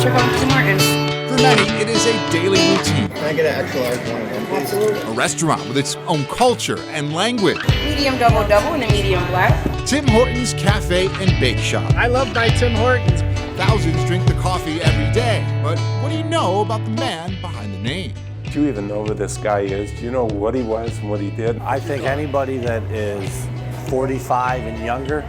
your home, Tim Hortons. For many, it is a daily routine. Can I get an extra large one of them, please? Absolutely. A restaurant with its own culture and language. Medium double and a medium black. Tim Hortons Cafe and Bake Shop. I love my Tim Hortons. Thousands drink the coffee every day, but what do you know about the man behind the name? Do you even know who this guy is? Do you know what he was and what he did? I think anybody that is 45 and younger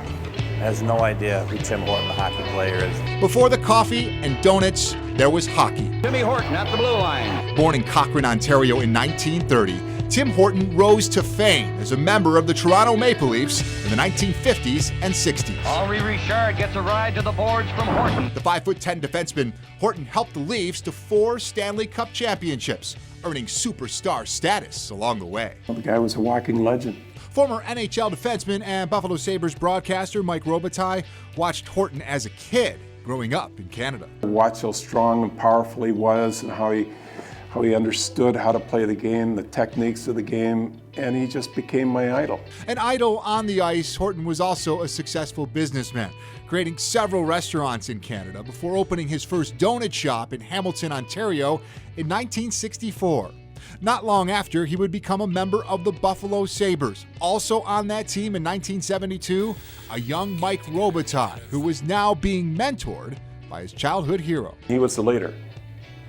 has no idea who Tim Horton, the hockey player, is. Before the coffee and donuts, there was hockey. Timmy Horton at the blue line. Born in Cochrane, Ontario in 1930, Tim Horton rose to fame as a member of the Toronto Maple Leafs in the 1950s and 60s. Henri Richard gets a ride to the boards from Horton. The 5'10" defenseman, Horton helped the Leafs to 4 Stanley Cup championships, earning superstar status along the way. The guy was a walking legend. Former NHL defenseman and Buffalo Sabres broadcaster Mike Robitaille watched Horton as a kid growing up in Canada. I watched how strong and powerful he was and how he understood how to play the game, the techniques of the game, and he just became my idol. An idol on the ice, Horton was also a successful businessman, creating several restaurants in Canada before opening his first donut shop in Hamilton, Ontario in 1964. Not long after, he would become a member of the Buffalo Sabres. Also on that team in 1972, a young Mike Robitaille, who was now being mentored by his childhood hero. He was the leader,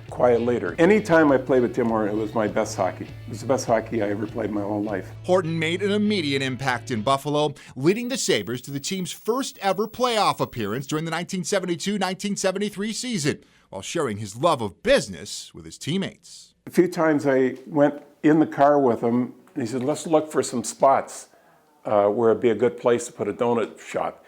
quiet leader. Anytime I played with Tim Horton, it was my best hockey. It was the best hockey I ever played in my whole life. Horton made an immediate impact in Buffalo, leading the Sabres to the team's first ever playoff appearance during the 1972-1973 season, while sharing his love of business with his teammates. A few times I went in the car with him, and he said, let's look for some spots where it'd be a good place to put a donut shop.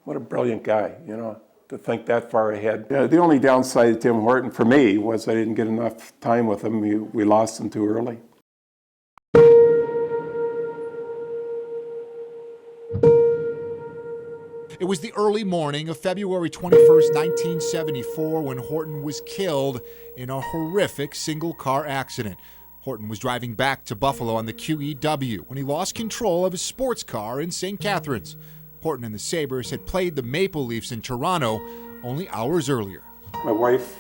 What a brilliant guy, you know, to think that far ahead. The only downside to Tim Horton for me was I didn't get enough time with him. We lost him too early. It was the early morning of February 21st, 1974, when Horton was killed in a horrific single-car accident. Horton was driving back to Buffalo on the QEW when he lost control of his sports car in St. Catharines. Horton and the Sabres had played the Maple Leafs in Toronto only hours earlier. My wife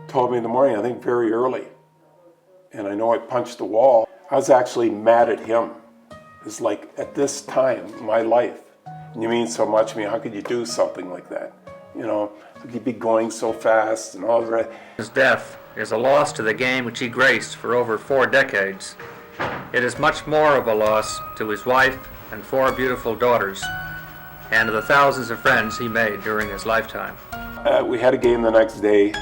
told me in the morning, I think very early, and I know I punched the wall. I was actually mad at him. It's like, at this time in my life, you mean so much to me, how could you do something like that? You know, how could you be going so fast and all the rest? His death is a loss to the game which he graced for over 4 decades. It is much more of a loss to his wife and 4 beautiful daughters, and to the thousands of friends he made during his lifetime. We had a game the next day,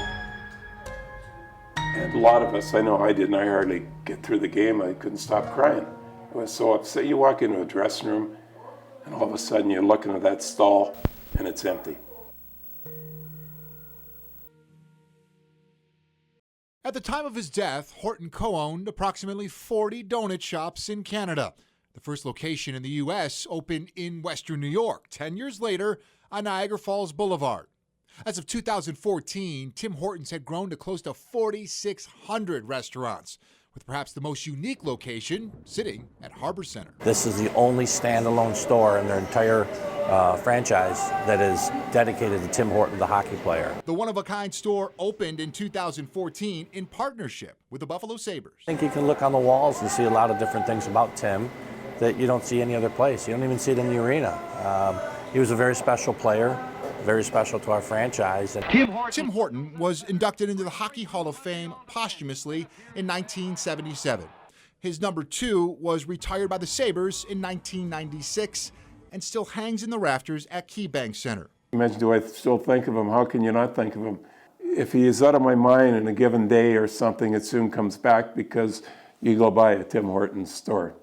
and a lot of us, I know I didn't, I hardly get through the game, I couldn't stop crying. I was so upset. You walk into a dressing room, and all of a sudden you're looking at that stall, and it's empty. At the time of his death, Horton co-owned approximately 40 donut shops in Canada. The first location in the U.S. opened in Western New York 10 years later on Niagara Falls Boulevard. As of 2014, Tim Hortons had grown to close to 4,600 restaurants, with perhaps the most unique location sitting at Harbor Center. This is the only standalone store in their entire franchise that is dedicated to Tim Horton, the hockey player. The one-of-a-kind store opened in 2014 in partnership with the Buffalo Sabres. I think you can look on the walls and see a lot of different things about Tim that you don't see any other place. You don't even see it in the arena. He was a very special player, very special to our franchise. And Tim Horton was inducted into the Hockey Hall of Fame posthumously in 1977. His number 2 was retired by the Sabres in 1996 and still hangs in the rafters at KeyBank Center. Imagine, do I still think of him? How can you not think of him? If he is out of my mind in a given day or something, it soon comes back because you go by a Tim Hortons store.